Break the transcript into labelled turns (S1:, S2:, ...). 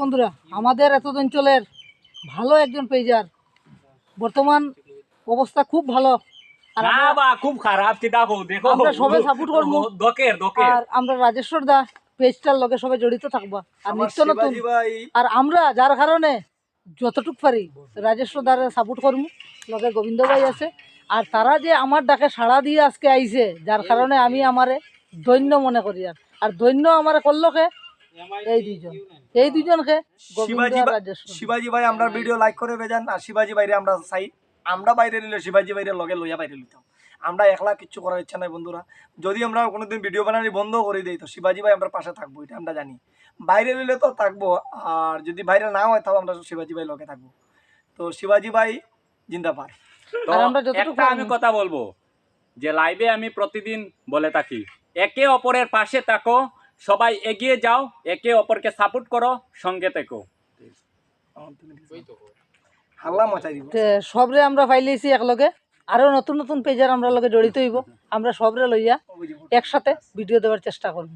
S1: বন্ধুরা, আমাদের এতদ অঞ্চলের ভালো একজন পেজার বর্তমান অবস্থা খুব ভালো। আর
S2: না বা খুব খারাপ কি দেখো দেখো
S1: আমরা সবাই সাপোর্ট করবো।
S2: দকের দকের
S1: আর আমরা রাজেশ্বর দা পেজটার লগে সবাই জড়িত থাকবা আর নিত্য নতুন। আর আমরা যার কারণে যতটুক পারি রাজেশ্বর দারে সাপোর্ট করবো। লগে গোবিন্দ ভাই আছে। আর তারা যে আমার ডাকে সাড়া দিয়ে আজকে আইছে, যার কারণে আমি আমারে দৈন্য মনে করি। আর দৈন্য আমারে করলো কে? এই দুইজনকে
S3: শিবাজি শিবাজি ভাই আমরা ভিডিও লাইক করে বেজান। আর শিবাজি ভাইরে আমরা চাই, আমরা বাইরে নিলে শিবাজি ভাইরে লগে লইয়া বাইরে নিতাম। আমরা একলা কিচ্ছু করার ইচ্ছা নাই বন্ধুরা। যদি আমরা কোনোদিন ভিডিও বানানি বন্ধ করে দিই তো শিবাজি ভাই আমরা পাশে থাকবো, এটা আমরা জানি। বাইরে নিলে তো থাকবো, আর যদি বাইরে না হয় তাও আমরা শিবাজি ভাই লগে থাকবো। তো শিবাজি ভাই জিন্দাবাদ।
S2: একটা আমি কথা বলবো যে লাইভে আমি প্রতিদিন বলে থাকি, একে অপরের পাশে থাকো, সবাই এগিয়ে যাও, একে অপরকে সাপোর্ট করো, সঙ্গে থেকো।
S3: হাল্লা মাচাই দিব
S1: সবরে আমরা পাইলেছি একলগে। আরো নতুন নতুন পেজার আমরা লগে জড়িত হইব। আমরা সবরে লইয়া একসাথে ভিডিও দেওয়ার চেষ্টা করব।